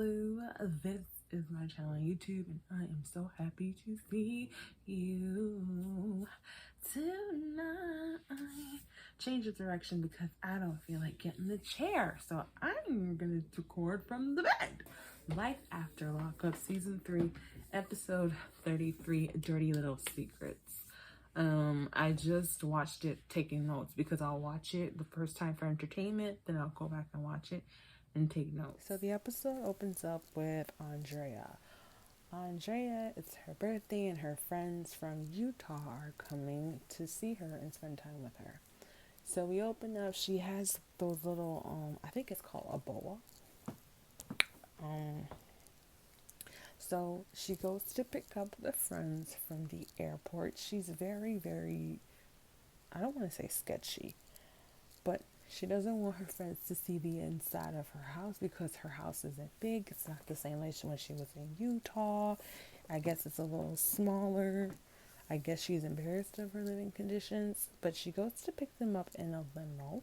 Hello, this is my channel on YouTube, and I am so happy to see you tonight. Change of direction because I don't feel like getting the chair, so I'm gonna record from the bed. Life After Lockup, Season 3, Episode 33, Dirty Little Secrets. I just watched it taking notes because I'll watch it the first time for entertainment, then I'll go back and watch it and take notes. So the episode opens up with Andrea. It's her birthday, and her friends from Utah are coming to see her and spend time with her. So we open up, she has those little, I think it's called a boa. So she goes to pick up the friends from the airport. She's very, very, I don't want to say sketchy, but she doesn't want her friends to see the inside of her house because her house isn't big. It's not the same like when she was in Utah. I guess it's a little smaller. I guess she's embarrassed of her living conditions, but she goes to pick them up in a limo.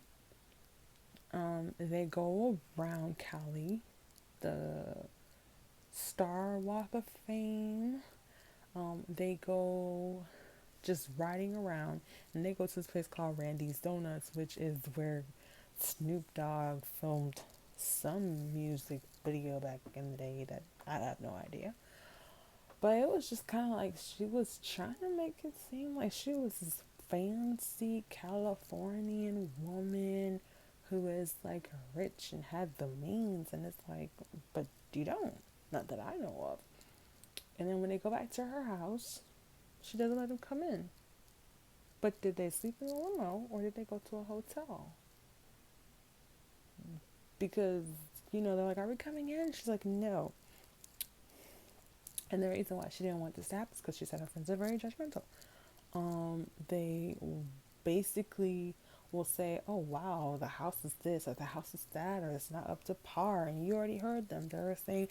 They go around Cali, the Star Walk of Fame. They go just riding around, and they go to this place called Randy's Donuts, which is where Snoop Dogg filmed some music video back in the day that I have no idea. But it was just kind of like she was trying to make it seem like she was this fancy Californian woman who is like rich and had the means, and it's like, but you don't, not that I know of. And then when they go back to her house, she doesn't let them come in. But did they sleep in the limo or did they go to a hotel? Because, they're like, are we coming in? She's like, no. And the reason why she didn't want this to happen is because she said her friends are very judgmental. They basically will say, oh, wow, the house is this or the house is that or it's not up to par. And you already heard them. They're saying,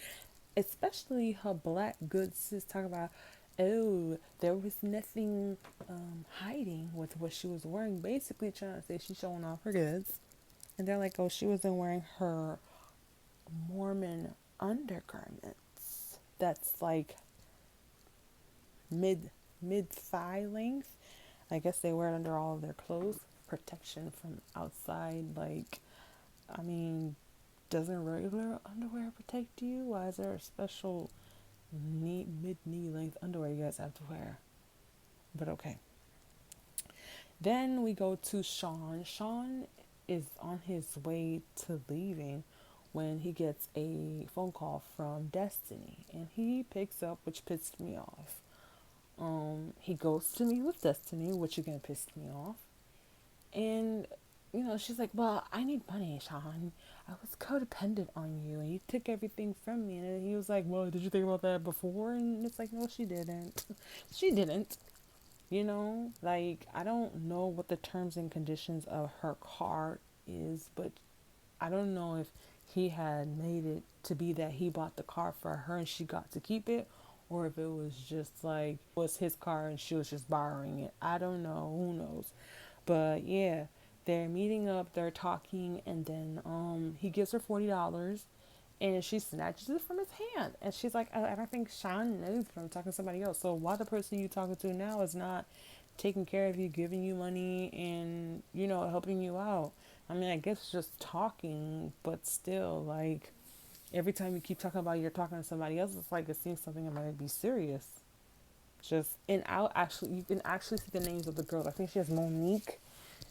especially her black good sis talk about, oh, there was nothing hiding with what she was wearing. Basically trying to say she's showing off her goods. And they're like, oh, she wasn't wearing her Mormon undergarments. That's like mid thigh length. I guess they wear it under all of their clothes. Protection from outside. Like, I mean, doesn't regular underwear protect you? Why is there a special mid-knee length underwear you guys have to wear? But okay. Then we go to Sean. Sean is on his way to leaving when he gets a phone call from Destiny, and he picks up, which pissed me off. He goes to meet with Destiny, which again pissed me off. And she's like, well, I need money, Sean. I was codependent on you, and you took everything from me. And he was like, well, did you think about that before? And it's like, no, she didn't. She didn't. Like, I don't know what the terms and conditions of her car is, but I don't know if he had made it to be that he bought the car for her and she got to keep it, or if it was just like, it was his car and she was just borrowing it. I don't know. Who knows? But yeah, they're meeting up, they're talking, and then he gives her $40 and she snatches it from his hand. And she's like, I don't think Sean knows that I'm talking to somebody else. So why the person you talking to now is not taking care of you, giving you money, and, helping you out? I mean, I guess just talking, but still, like, every time you keep talking about you're talking to somebody else, it's like it seems something might be serious. You can actually see the names of the girls. I think she has Monique,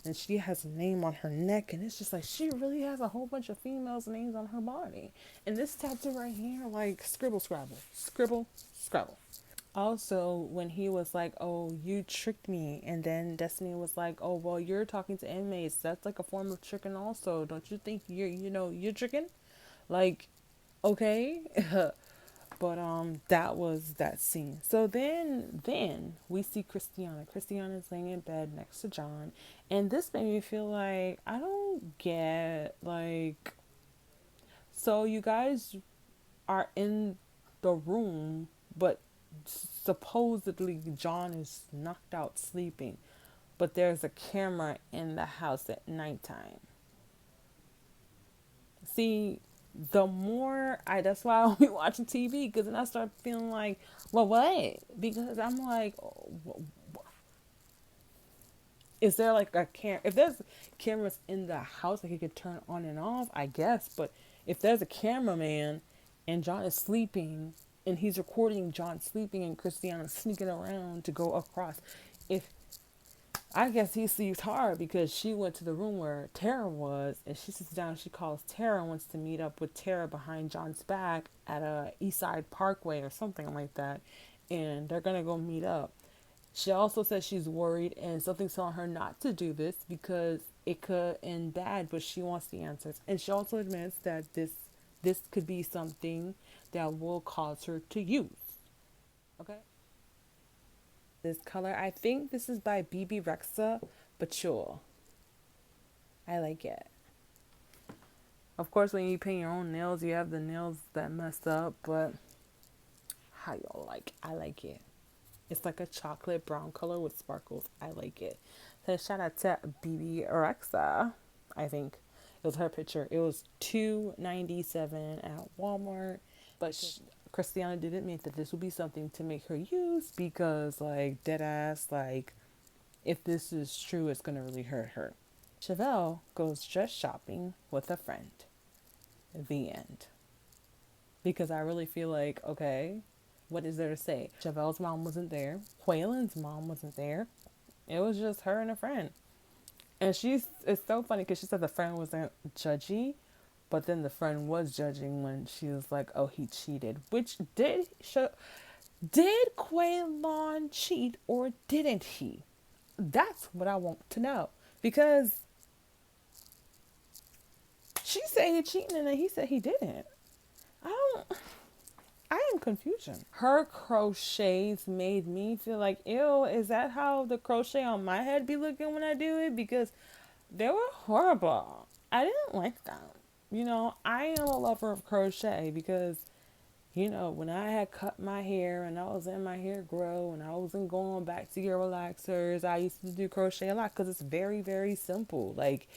and she has a name on her neck, and it's just like she really has a whole bunch of females' names on her body. And this tattoo right here, like, scribble, scrabble, scribble, scrabble. Also, when he was like, oh, you tricked me, and then Destiny was like, oh, well, you're talking to inmates, that's like a form of tricking also. Don't you think you're tricking? Like, okay. But that was that scene. So then we see Christiana. Christiana is laying in bed next to John, and this made me feel like I don't get, like, so you guys are in the room, but supposedly John is knocked out sleeping, but there's a camera in the house at nighttime. See, the more that's why I don't be watching TV, because then I start feeling like, well, what? Because I'm like, is there like a if there's cameras in the house, like you could turn on and off, I guess. But if there's a cameraman and John is sleeping and he's recording John sleeping and Christiana sneaking around to go across, if I guess he sleeps hard because she went to the room where Tara was, and she sits down. She calls Tara and wants to meet up with Tara behind John's back at a East Side Parkway or something like that, and they're gonna go meet up. She also says she's worried and something's telling her not to do this because it could end bad, but she wants the answers. And she also admits that this could be something that will cause her to use. Okay. This color, I think this is by BB Rexa, but sure. I like it. Of course, when you paint your own nails, you have the nails that mess up, but how y'all like? I like it. It's like a chocolate brown color with sparkles. I like it. So shout out to BB Rexa. I think it was her picture. It was $2.97 at Walmart, but Christiana did admit that this would be something to make her use because, like, dead ass, like, if this is true, it's gonna really hurt her. Shavel goes dress shopping with a friend. The end. Because I really feel like, okay, what is there to say? Shavel's mom wasn't there. Quaylen's mom wasn't there. It was just her and a friend. And it's so funny because she said the friend wasn't judgy, but then the friend was judging when she was like, oh, he cheated. Which did Quaylon cheat or didn't he? That's what I want to know. Because she said he cheated and then he said he didn't. I am confusion. Her crochets made me feel like, ew, is that how the crochet on my head be looking when I do it? Because they were horrible. I didn't like them. You know, I am a lover of crochet because, you know, when I had cut my hair and I was in my hair grow and I wasn't going back to get relaxers, I used to do crochet a lot because it's very, very simple. Like,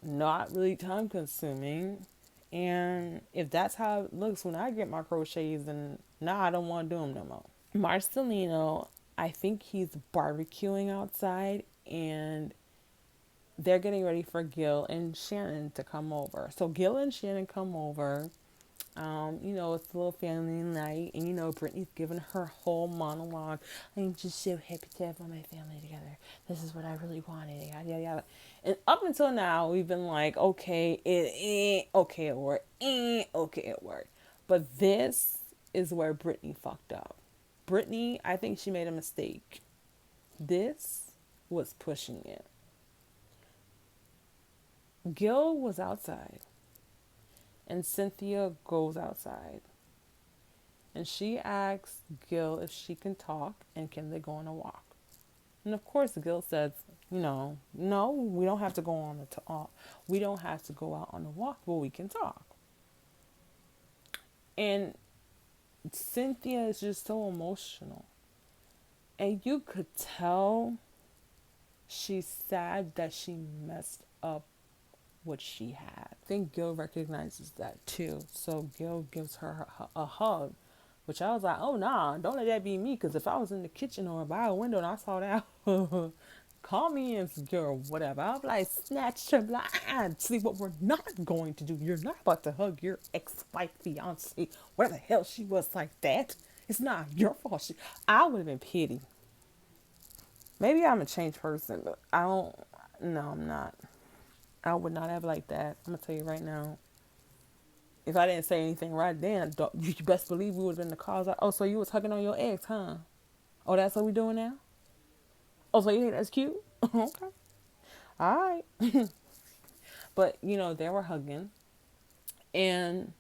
not really time consuming. And if that's how it looks when I get my crochets, then I don't want to do them no more. Marcelino, I think he's barbecuing outside and they're getting ready for Gil and Shannon to come over. So Gil and Shannon come over. You know, it's a little family night, and you know, Brittany's giving her whole monologue. I'm just so happy to have all my family together. This is what I really wanted. Yada yada yada. And up until now, we've been like, okay, okay, it worked, okay, it worked. But this is where Brittany fucked up. Brittany, I think she made a mistake. This was pushing it. Gil was outside. And Cynthia goes outside. And she asks Gil if she can talk and can they go on a walk. And of course Gil says, you know, no, we don't have to go on we don't have to go out on a walk, but we can talk. And Cynthia is just so emotional. And you could tell she's sad that she messed up what she had. I think Gil recognizes that too. So Gil gives her a hug, which I was like, oh nah, don't let that be me. Because if I was in the kitchen or by a window and I saw that, call me insecure or whatever. I'll be like, snatch your blind. See what we're not going to do. You're not about to hug your ex-wife, fiance, where the hell she was like that. It's not your fault. I would have been pity. Maybe I'm a changed person, but I don't. No, I'm not. I would not have like that. I'm gonna tell you right now. If I didn't say anything right then, you best believe we would have been in the cars. Like, oh, so you was hugging on your ex, huh? Oh, that's what we doing now? Oh, so you think that's cute? Okay. All right. But, you know, they were hugging. And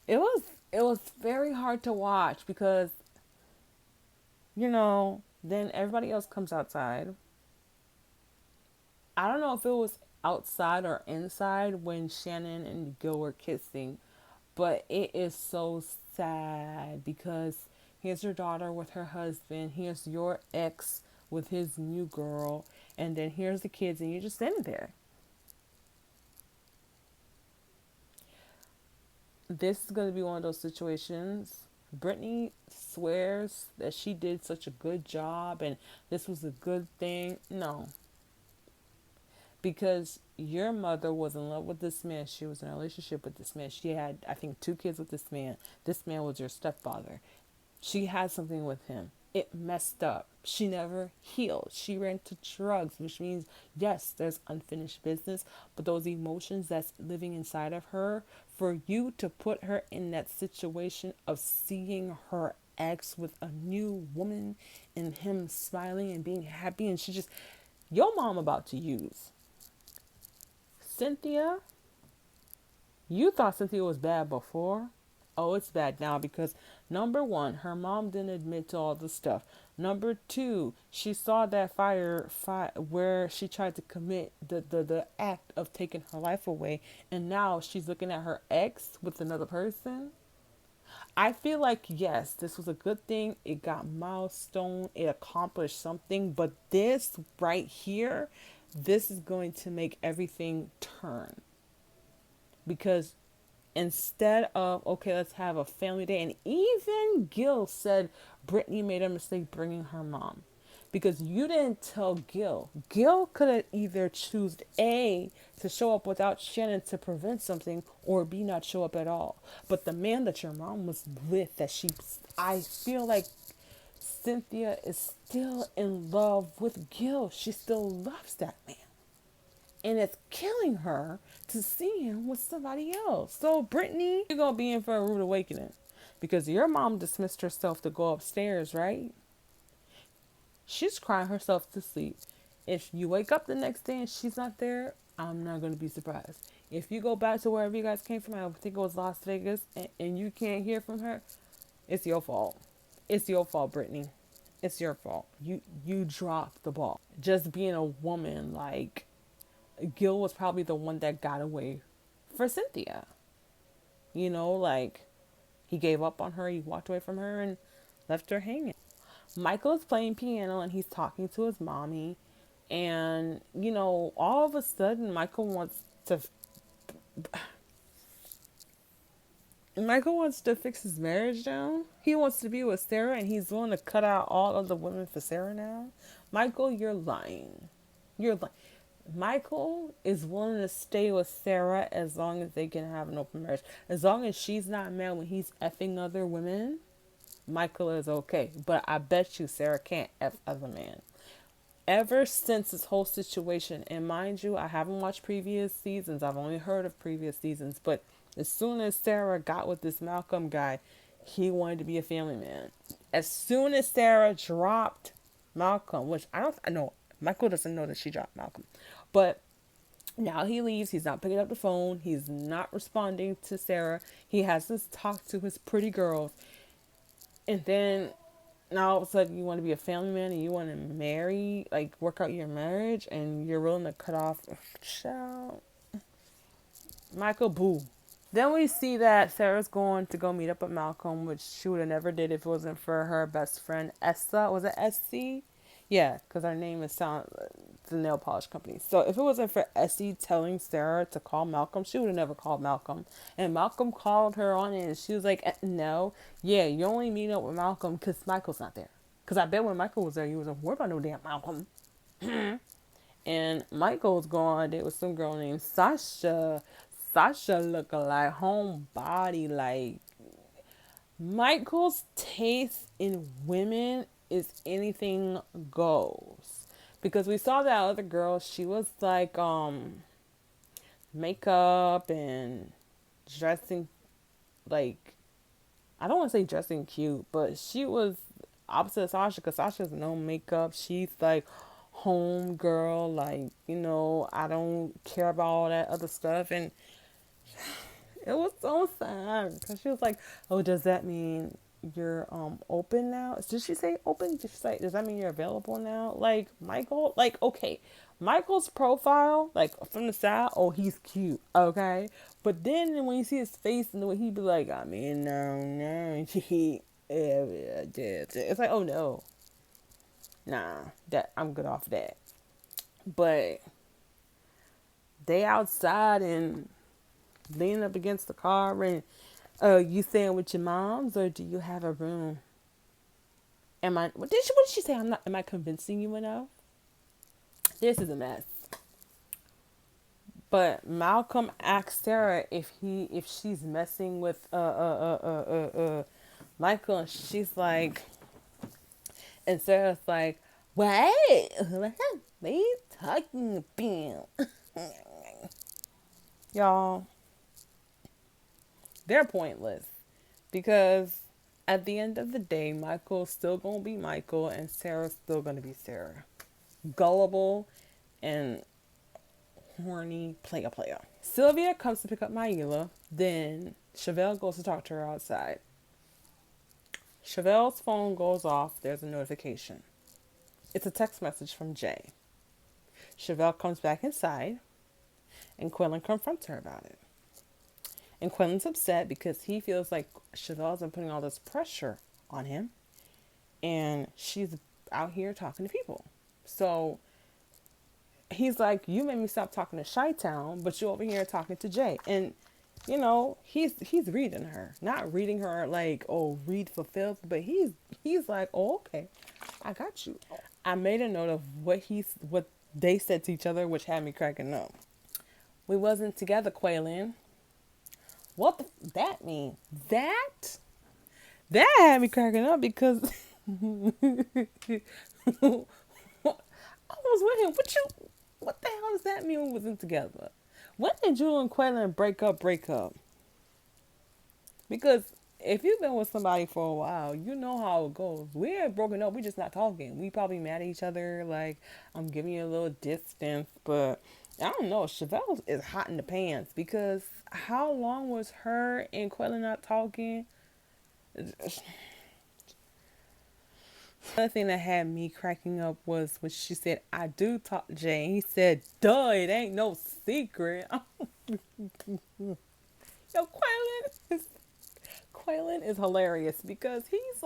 it was very hard to watch because, you know, then everybody else comes outside. I don't know if it was outside or inside when Shannon and Gil were kissing, but it is so sad because here's your daughter with her husband, here's your ex with his new girl, and then here's the kids, and you're just sitting there. this is going to be one of those situations. Brittany swears that she did such a good job and this was a good thing. No, because your mother was in love with this man. She was in a relationship with this man. She had, I think, 2 kids with this man. This man was your stepfather. She had something with him. It messed up. She never healed. She ran to drugs, which means, yes, there's unfinished business, but those emotions that's living inside of her, for you to put her in that situation of seeing her ex with a new woman and him smiling and being happy, and she just, your mom about to use. Cynthia, you thought Cynthia was bad before. Oh, it's bad now because number one, her mom didn't admit to all the stuff. Number two, she saw that fire where she tried to commit the act of taking her life away, and now she's looking at her ex with another person. I feel like yes, this was a good thing. It got milestone. It accomplished something, but this right here, this is going to make everything turn because instead of okay, let's have a family day, and even Gil said Brittany made a mistake bringing her mom because you didn't tell Gil. Gil could have either choose A, to show up without Shannon to prevent something, or B, not show up at all. But the man that your mom was with, that she, I feel like Cynthia is still in love with Gil. She still loves that man. And it's killing her to see him with somebody else. So, Brittany, you're going to be in for a rude awakening. Because your mom dismissed herself to go upstairs, right? She's crying herself to sleep. If you wake up the next day and she's not there, I'm not going to be surprised. If you go back to wherever you guys came from, I think it was Las Vegas, and you can't hear from her, it's your fault. It's your fault, Brittany. It's your fault. You dropped the ball. Just being a woman, like, Gil was probably the one that got away for Cynthia. You know, like, he gave up on her, he walked away from her and left her hanging. Michael is playing piano and he's talking to his mommy. And, you know, all of a sudden, Michael wants to fix his marriage now. He wants to be with Sarah and he's willing to cut out all of the women for Sarah now. Michael, you're lying. You're lying. Michael is willing to stay with Sarah as long as they can have an open marriage. As long as she's not mad when he's effing other women, Michael is okay. But I bet you Sarah can't F other men. Ever since this whole situation, and mind you, I haven't watched previous seasons. I've only heard of previous seasons. But as soon as Sarah got with this Malcolm guy, he wanted to be a family man. As soon as Sarah dropped Malcolm, which I know Michael doesn't know that she dropped Malcolm. But now he leaves. He's not picking up the phone. He's not responding to Sarah. He has to talk to his pretty girls. And then now all of a sudden you want to be a family man and you want to marry, like work out your marriage, and you're willing to cut off. Child. Michael, boo. Then we see that Sarah's going to go meet up with Malcolm, which she would have never did if it wasn't for her best friend, Essa. Was it SC? Yeah, because her name is the nail polish company. So if it wasn't for Essie telling Sarah to call Malcolm, she would have never called Malcolm. And Malcolm called her on it, and she was like, no, yeah, you only meet up with Malcolm because Michael's not there. Because I bet when Michael was there, you wasn't worried about no damn Malcolm. And Michael's going on a date with some girl named Sasha. Sasha looking like homebody, like Michael's taste in women is anything goes. Because we saw that other girl, she was like makeup and dressing, like, I don't want to say dressing cute, but she was opposite of Sasha because Sasha's no makeup. She's like home girl, like, you know, I don't care about all that other stuff. And it was so sad because she was like, "Oh, does that mean you're open now?" Did she say open? Did she say, "Does that mean you're available now?" Like Michael, like okay, Michael's profile, like from the side, oh he's cute, okay, but then when you see his face and the way he be like, "I mean, no, it's like, oh no, nah, that I'm good off that." But they outside and leaning up against the car, and You staying with your moms or do you have a room? What did she say? Am I convincing you enough? This is a mess. But Malcolm asked Sarah if she's messing with Michael, and she's like, and Sarah's like, what? What are you talking about? Y'all, they're pointless because at the end of the day, Michael's still gonna be Michael, and Sarah's still gonna be Sarah. Gullible and horny player. Sylvia comes to pick up Maila. Then Shavel goes to talk to her outside. Shavel's phone goes off. There's a notification. It's a text message from Jay. Shavel comes back inside, and Quillen confronts her about it. And Quillen's upset because he feels like Shavel's been putting all this pressure on him, and she's out here talking to people. So he's like, you made me stop talking to Chi-Town, but you over here talking to Jay. And, he's reading her. Not reading her like, oh, read for filth, but he's like, oh, okay, I got you. I made a note of what they said to each other, which had me cracking up. We wasn't together, Quaylin. What that mean? That had me cracking up because I was with him. What the hell does that mean we wasn't together? When did you and Quaylin break up? Because if you've been with somebody for a while, you know how it goes. We ain't broken up. We just not talking. We probably mad at each other. Like, I'm giving you a little distance. But I don't know. Chevelle is hot in the pants. Because how long was her and Quaylin not talking? Another thing that had me cracking up was when she said, I do talk to Jay. And he said, duh, it ain't no secret. Yo, Quaylin is hilarious because he's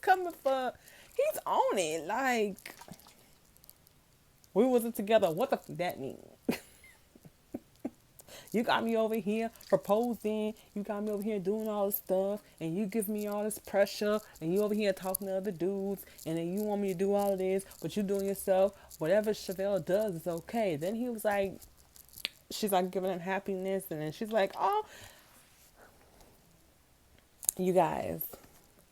coming for, he's on it. Like, we wasn't together. What the f that mean? You got me over here proposing. You got me over here doing all this stuff. And you give me all this pressure. And you over here talking to other dudes. And then you want me to do all of this. But you doing yourself. Whatever Chevelle does is okay. Then he was like, she's like giving him happiness. And then she's like, oh, you guys,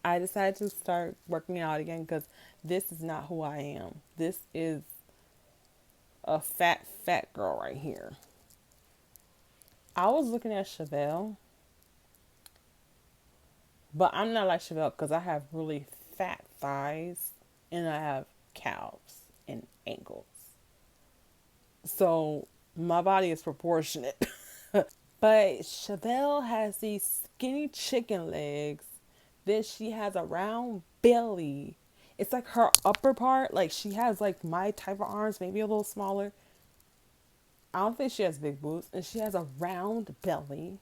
I decided to start working out again because this is not who I am. This is a fat girl right here. I was looking at Chevelle, but I'm not like Chevelle because I have really fat thighs and I have calves and ankles. So my body is proportionate. But Chevelle has these skinny chicken legs. Then she has a round belly. It's like her upper part, like she has like my type of arms, maybe a little smaller. I don't think she has big boobs. And she has a round belly.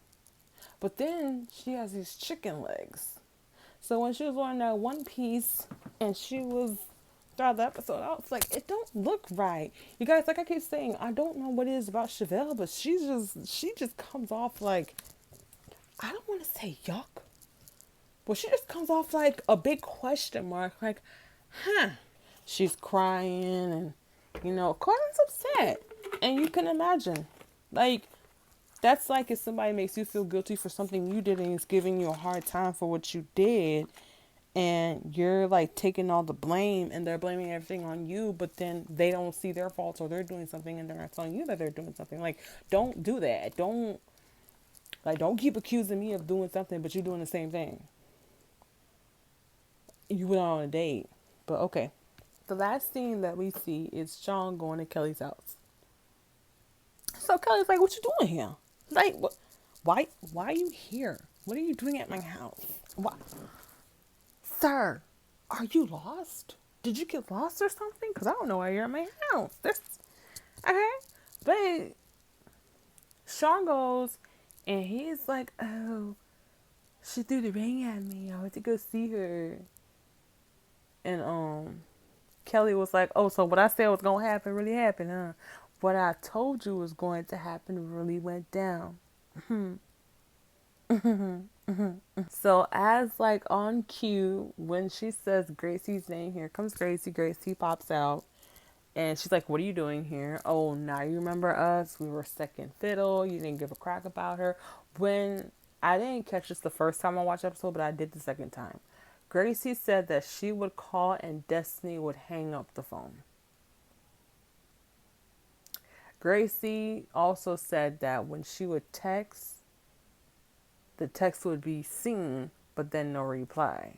But then she has these chicken legs. So when she was wearing that one piece and she was throughout the episode, I was like, it don't look right. You guys, like I keep saying, I don't know what it is about Chevelle, but she just comes off like, I don't want to say yuck, but she just comes off like a big question mark. Like, huh? She's crying and, Colin's upset. And you can imagine, like, that's like if somebody makes you feel guilty for something you did and is giving you a hard time for what you did. And you're like taking all the blame and they're blaming everything on you, but then they don't see their faults or they're doing something and they're not telling you that they're doing something. Like, don't do that. Don't keep accusing me of doing something, but you're doing the same thing. You went on a date, but okay. The last scene that we see is Sean going to Kelly's house. So Kelly's like, what you doing here? Like, what? Why are you here? What are you doing at my house? Why? Sir, are you lost? Did you get lost or something? Because I don't know why you're at my house. Okay. But Sean goes and he's like, oh, she threw the ring at me. I went to go see her. And Kelly was like, oh, so what I said was going to happen really happened, huh? What I told you was going to happen really went down. So as like on cue, when she says Gracie's name, here comes Gracie. Gracie pops out. And she's like, what are you doing here? Oh, now you remember us? We were second fiddle. You didn't give a crack about her. When I didn't catch this the first time I watched the episode, but I did the second time. Gracie said that she would call and Destiny would hang up the phone. Gracie also said that when she would text, the text would be seen, but then no reply.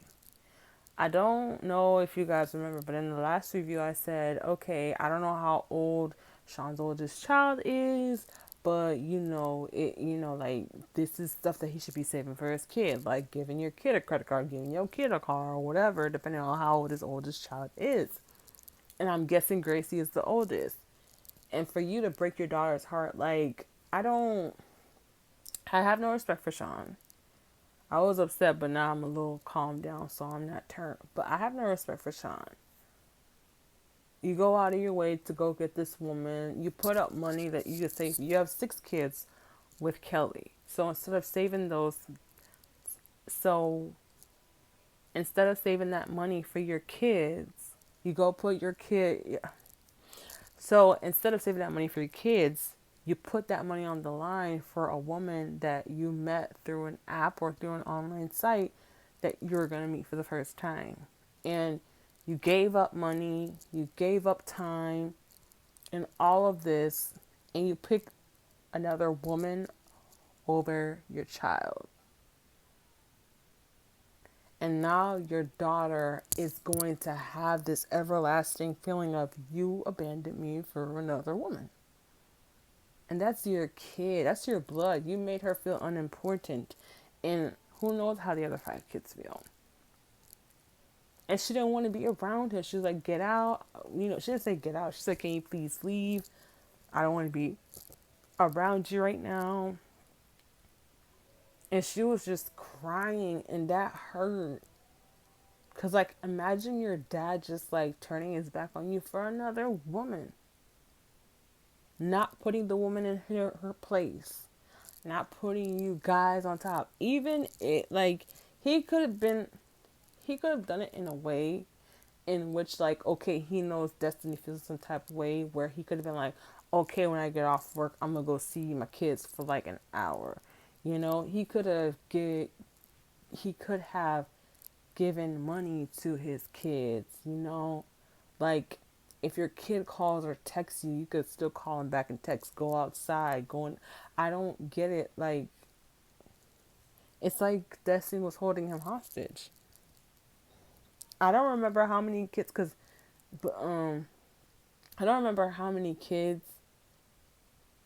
I don't know if you guys remember, but in the last review I said, okay, I don't know how old Sean's oldest child is, but like this is stuff that he should be saving for his kid, like giving your kid a credit card, giving your kid a car or whatever, depending on how old his oldest child is. And I'm guessing Gracie is the oldest. And for you to break your daughter's heart, like, I have no respect for Sean. I was upset, but now I'm a little calmed down, so I'm not turned. But I have no respect for Sean. You go out of your way to go get this woman. You put up money that you could save. You have 6 kids with Kelly. So instead of saving that money for your kids, you go put your kid. So instead of saving that money for your kids, you put that money on the line for a woman that you met through an app or through an online site that you're going to meet for the first time. And you gave up money, you gave up time, and all of this, and you pick another woman over your child. And now your daughter is going to have this everlasting feeling of, you abandoned me for another woman. And that's your kid. That's your blood. You made her feel unimportant. And who knows how the other 5 kids feel. And she didn't want to be around him. She was like, get out. She didn't say get out. She said, can you please leave? I don't want to be around you right now. And she was just crying. And that hurt. Because, like, imagine your dad just, like, turning his back on you for another woman. Not putting the woman in her place. Not putting you guys on top. Even it, like, he could have done it in a way in which, like, okay, he knows Destiny feels some type of way, where he could have been like, okay, when I get off work, I'm gonna go see my kids for like an hour. He could have given money to his kids, like, if your kid calls or texts you, you could still call him back and text, go outside, I don't get it. Like, it's like Destiny was holding him hostage. I don't remember how many kids, I don't remember how many kids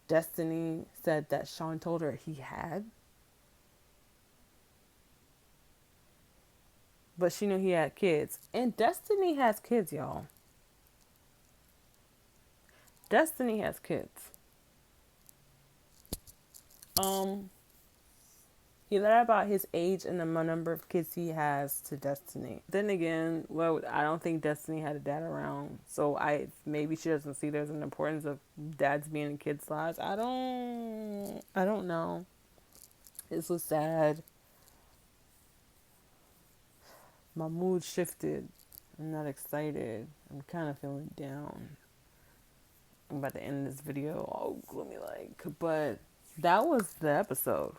Destiny said that Sean told her he had. But she knew he had kids. And Destiny has kids, y'all. Destiny has kids. He lied about his age and the number of kids he has to Destiny. Then again, well, I don't think Destiny had a dad around. So maybe she doesn't see there's an importance of dads being in kids' lives. I don't know. This was sad. My mood shifted. I'm not excited. I'm kind of feeling down. I'm about to end this video all gloomy like. But that was the episode.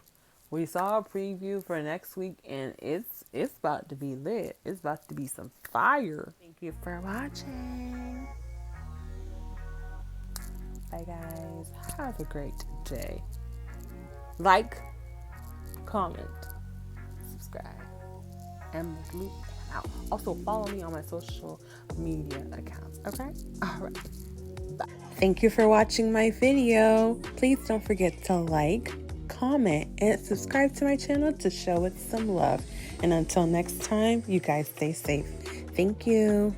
We saw a preview for next week, and it's about to be lit. It's about to be some fire. Thank you for watching. Bye, guys. Have a great day. Like, comment, subscribe, EMERALDLOUU out. Also, follow me on my social media accounts. Okay? All right. Bye. Thank you for watching my video. Please don't forget to like, comment, and subscribe to my channel to show it some love. And until next time, you guys stay safe. Thank you.